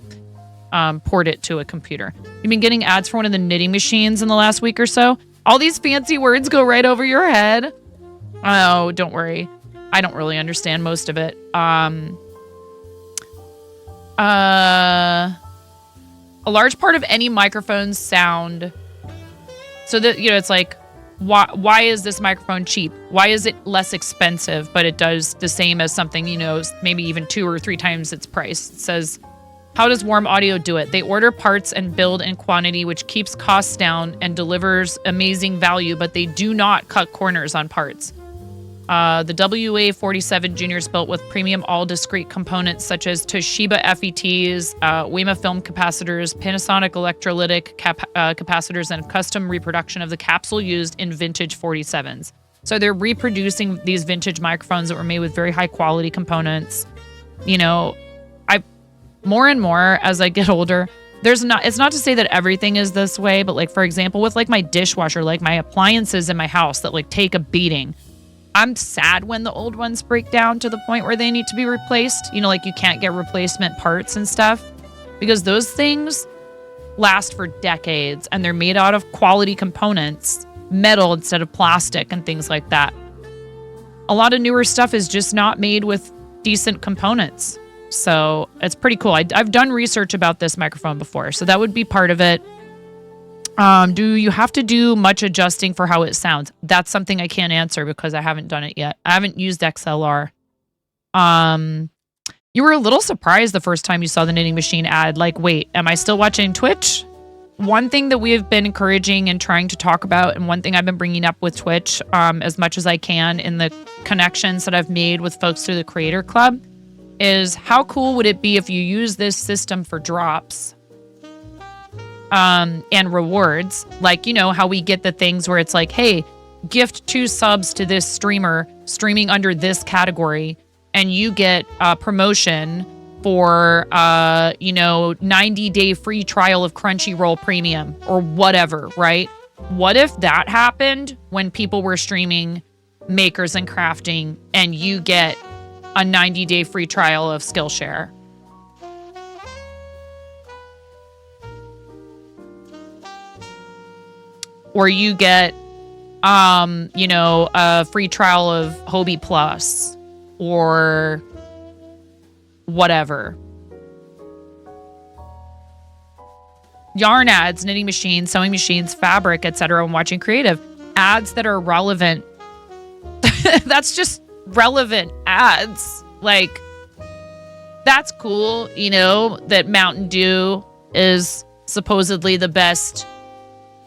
port it to a computer. You've been getting ads for one of the knitting machines in the last week or so. All these fancy words go right over your head. Oh, don't worry. I don't really understand most of it. A large part of any microphone's sound. So that, it's like, why is this microphone cheap? Why is it less expensive, but it does the same as something, maybe even 2 or 3 times its price? It says, how does Warm Audio do it? They order parts and build in quantity, which keeps costs down and delivers amazing value, but they do not cut corners on parts. The WA-47 Junior is built with premium all-discrete components such as Toshiba FETs, Wema film capacitors, Panasonic electrolytic capacitors, and custom reproduction of the capsule used in vintage 47s. So they're reproducing these vintage microphones that were made with very high-quality components. More and more as I get older, it's not to say that everything is this way, but like, for example, with like my dishwasher, like my appliances in my house that like take a beating. I'm sad when the old ones break down to the point where they need to be replaced. Like you can't get replacement parts and stuff because those things last for decades and they're made out of quality components, metal instead of plastic and things like that. A lot of newer stuff is just not made with decent components. So it's pretty cool. I've done research about this microphone before, so that would be part of it. Do you have to do much adjusting for how it sounds? That's something I can't answer because I haven't done it yet. I haven't used XLR. You were a little surprised the first time you saw the knitting machine ad. Like, wait, am I still watching Twitch? One thing that we have been encouraging and trying to talk about, and one thing I've been bringing up with Twitch as much as I can in the connections that I've made with folks through the Creator Club, is how cool would it be if you use this system for drops and rewards? Like, how we get the things where it's like, hey, gift 2 subs to this streamer streaming under this category, and you get a promotion for 90-day free trial of Crunchyroll Premium or whatever, right? What if that happened when people were streaming Makers and Crafting and you get a 90-day free trial of Skillshare? Or you get, a free trial of Hobie Plus or whatever. Yarn ads, knitting machines, sewing machines, fabric, etc. when watching creative. Ads that are relevant. That's just relevant ads. Like, that's cool, that Mountain Dew is supposedly the best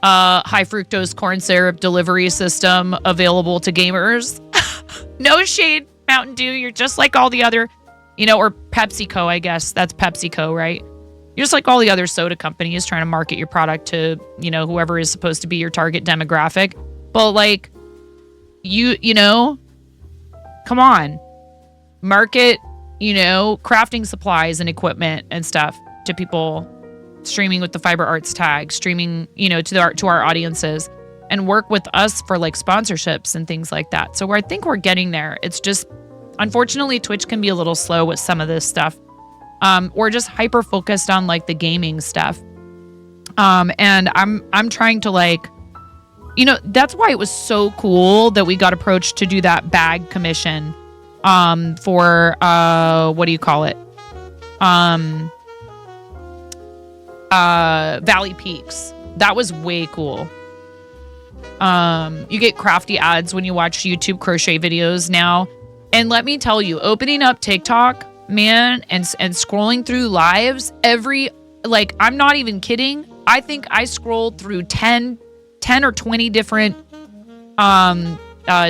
high fructose corn syrup delivery system available to gamers. No shade, Mountain Dew. You're just like all the other, or PepsiCo, I guess. That's PepsiCo, right? You're just like all the other soda companies trying to market your product to, whoever is supposed to be your target demographic. But like, come on. Market, crafting supplies and equipment and stuff to people streaming with the Fiber Arts tag, streaming, to our audiences, and work with us for like sponsorships and things like that. So I think we're getting there. It's just, unfortunately, Twitch can be a little slow with some of this stuff. Or just hyper focused on like the gaming stuff. And I'm trying to like, that's why it was so cool that we got approached to do that bag commission for what do you call it? Valley Peaks. That was way cool. You get crafty ads when you watch YouTube crochet videos now. And let me tell you, opening up TikTok, man, and scrolling through lives I'm not even kidding. I think I scrolled through 10 or 20 different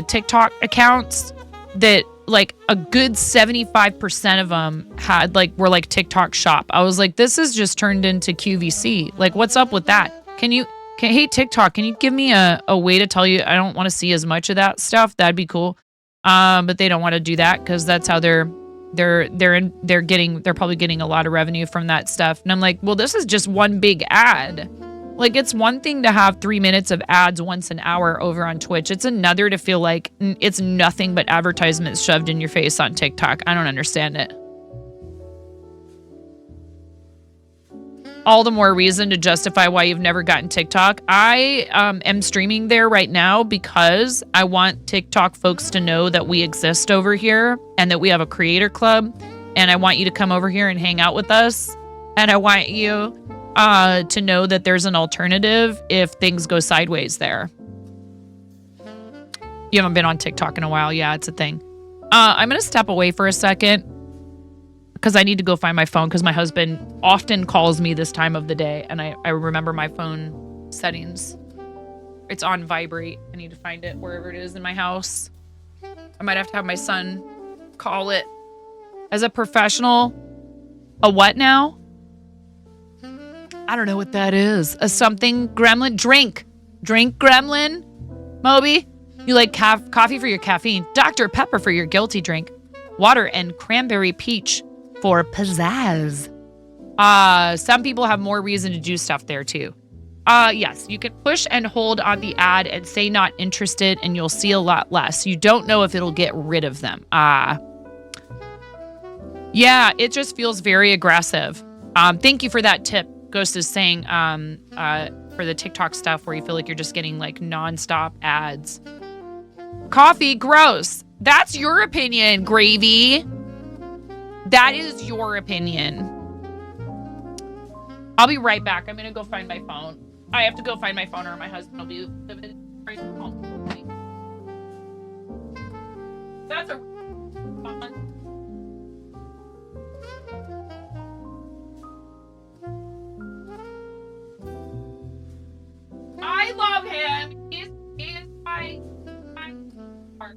TikTok accounts that like a good 75% of them were like TikTok shop. I was like, this has just turned into QVC. Like, what's up with that? Hey TikTok, can you give me a way to tell you I don't want to see as much of that stuff? That'd be cool. But they don't want to do that because that's how they're probably getting a lot of revenue from that stuff. And I'm like, well, this is just one big ad. Like, it's one thing to have 3 minutes of ads once an hour over on Twitch. It's another to feel like it's nothing but advertisements shoved in your face on TikTok. I don't understand it. All the more reason to justify why you've never gotten TikTok. I am streaming there right now because I want TikTok folks to know that we exist over here and that we have a creator club. And I want you to come over here and hang out with us. And I want you to know that there's an alternative if things go sideways there. You haven't been on TikTok in a while. Yeah, it's a thing. I'm going to step away for a second because I need to go find my phone because my husband often calls me this time of the day. And I remember my phone settings. It's on vibrate. I need to find it wherever it is in my house. I might have to have my son call it. As a professional, a what now? I don't know what that is. A something gremlin? Drink gremlin? Moby? You like coffee for your caffeine, Dr. Pepper for your guilty drink, water and cranberry peach for pizzazz. Some people have more reason to do stuff there too. Yes, you can push and hold on the ad and say not interested and you'll see a lot less. You don't know if it'll get rid of them. Yeah, it just feels very aggressive. Thank you for that tip. Ghost is saying for the TikTok stuff where you feel like you're just getting like nonstop ads. Coffee, gross. That's your opinion, Gravy. That is your opinion. I'll be right back. I'm going to go find my phone. I have to go find my phone or my husband will be right home. That's a fun. I love him. He's my heart.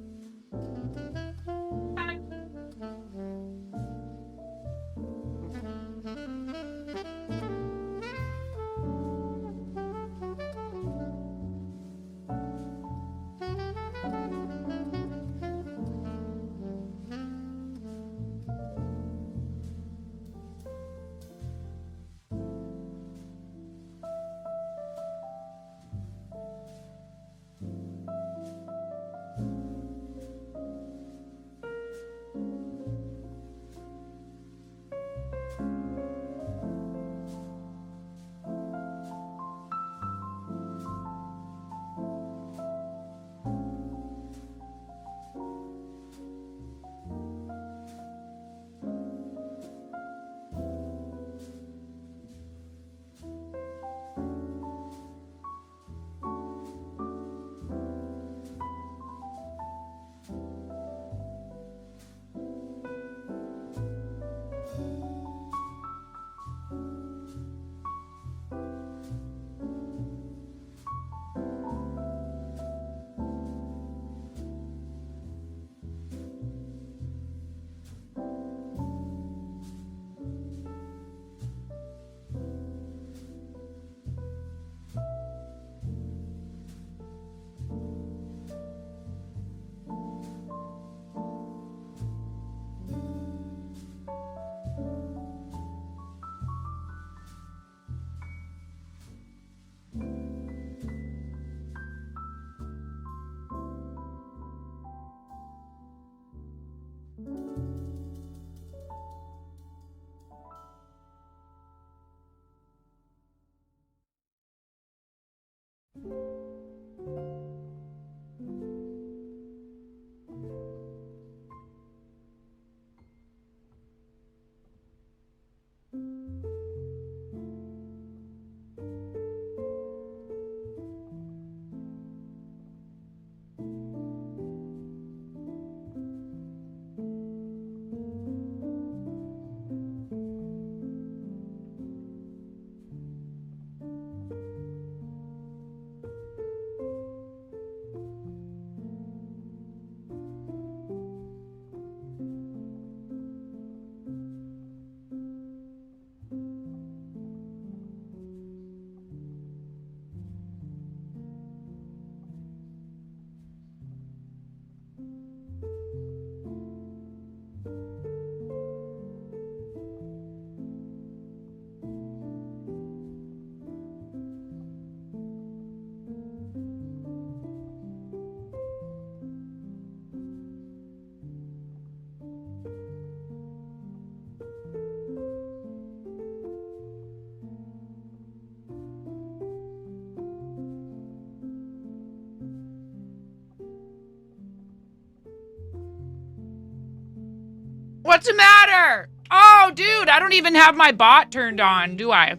What's the matter? Oh, dude, I don't even have my bot turned on, do I?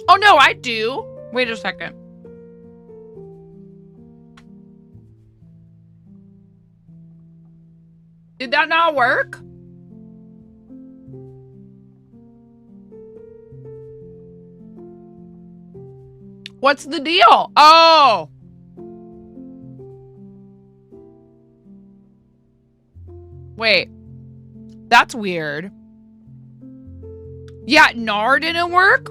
Oh, no, I do. Wait a second. Did that not work? What's the deal? Oh. Wait. That's weird. Yeah, NAR didn't work?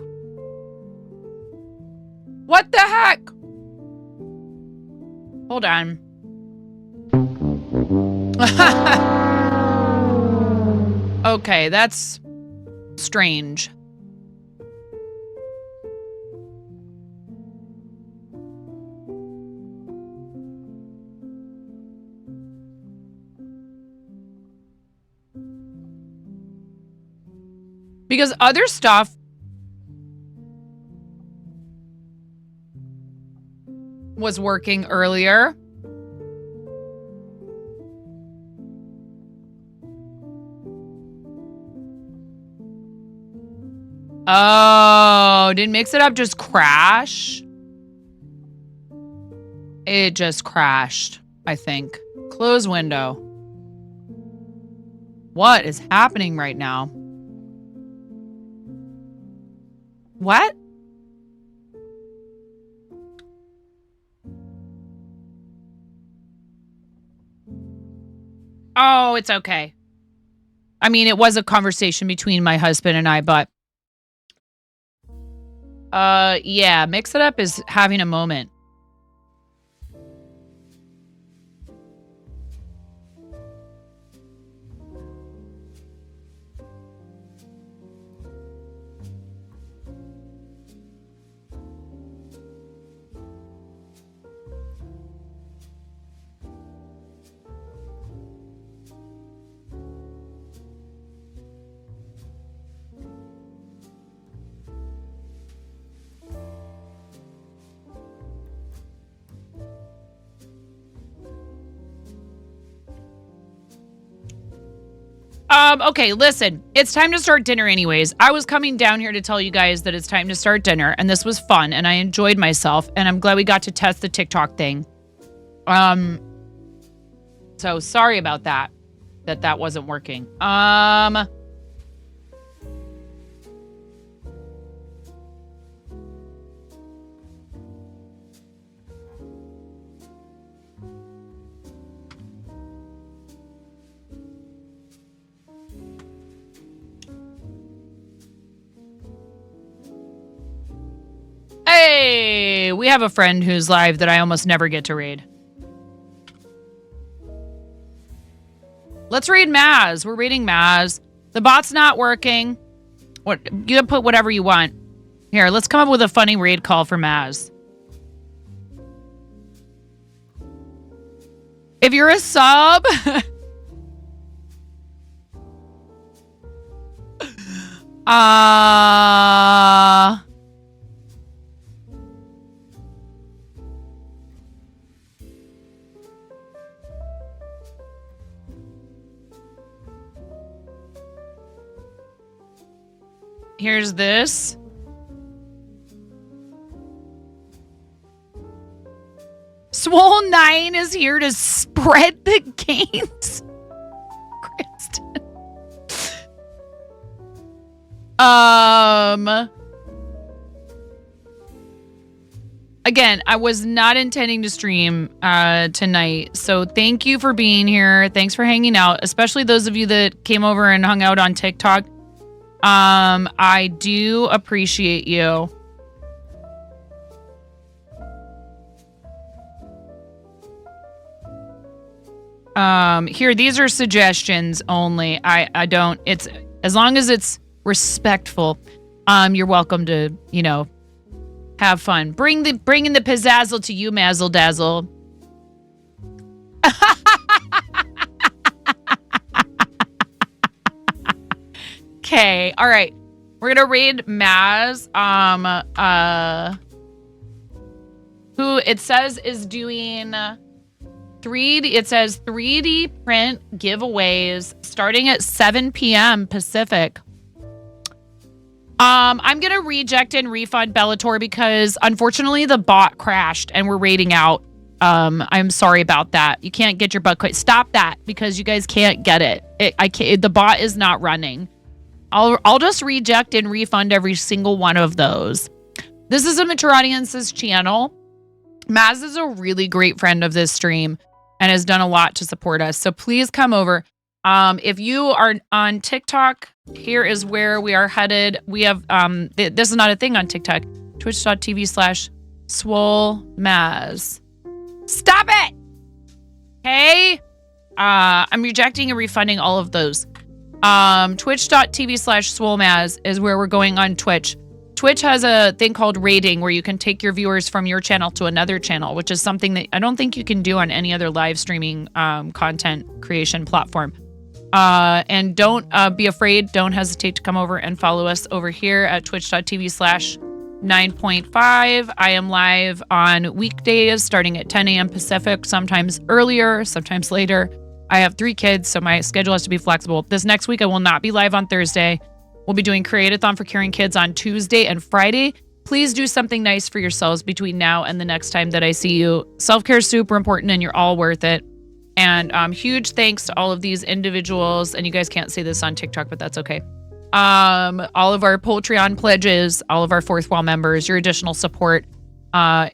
What the heck? Hold on. Okay, that's strange. Because other stuff was working earlier. Oh, did Mix It Up just crash? It just crashed, I think. Close window. What is happening right now? What? Oh, it's okay. I mean, it was a conversation between my husband and I, but yeah, Mix It Up is having a moment. Okay, listen, it's time to start dinner anyways. I was coming down here to tell you guys that it's time to start dinner, and this was fun, and I enjoyed myself, and I'm glad we got to test the TikTok thing. So sorry about that wasn't working. Hey, we have a friend who's live that I almost never get to raid. Let's raid Maz. We're raiding Maz. The bot's not working. What, you can put whatever you want. Here, let's come up with a funny raid call for Maz. If you're a sub... Here's this. Swole 9 is here to spread the gains. Kristen. Again, I was not intending to stream tonight, so thank you for being here. Thanks for hanging out, especially those of you that came over and hung out on TikTok. I do appreciate you. Here, these are suggestions only. I don't, it's, as long as it's respectful, you're welcome to, you know, have fun. Bring in the pizzazzle to you, Mazzle Dazzle. Okay, all right. We're gonna raid Maz, who it says is doing It says 3D print giveaways starting at 7 p.m. Pacific. I'm going to reject and refund Bellator because unfortunately the bot crashed and we're raiding out. I'm sorry about that. You can't get your butt quit. Stop that because you guys can't get it. The bot is not running. I'll just reject and refund every single one of those. This is a mature audience's channel. Maz is a really great friend of this stream and has done a lot to support us. So please come over. If you are on TikTok, here is where we are headed. We have, this is not a thing on TikTok, twitch.tv/swolemaz. Stop it. Okay. I'm rejecting and refunding all of those. Twitch.tv/swolemaz is where we're going on Twitch. Twitch has a thing called rating where you can take your viewers from your channel to another channel, which is something that I don't think you can do on any other live streaming content creation platform. And don't be afraid. Don't hesitate to come over and follow us over here at twitch.tv/9.5. I am live on weekdays starting at 10 a.m. Pacific, sometimes earlier, sometimes later. I have 3 kids, so my schedule has to be flexible. This next week, I will not be live on Thursday. We'll be doing createathon for caring kids on Tuesday and Friday. Please do something nice for yourselves between now and the next time that I see you. Self-care is super important and you're all worth it. And huge thanks to all of these individuals. And you guys can't see this on TikTok, but that's okay. All of our Patreon pledges, all of our Fourth Wall members, your additional support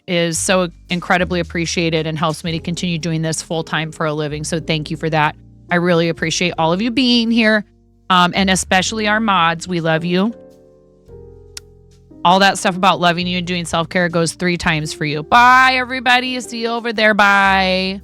is so incredibly appreciated and helps me to continue doing this full time for a living. So thank you for that. I really appreciate all of you being here. And especially our mods. We love you. All that stuff about loving you and doing self-care goes 3 times for you. Bye, everybody. See you over there. Bye.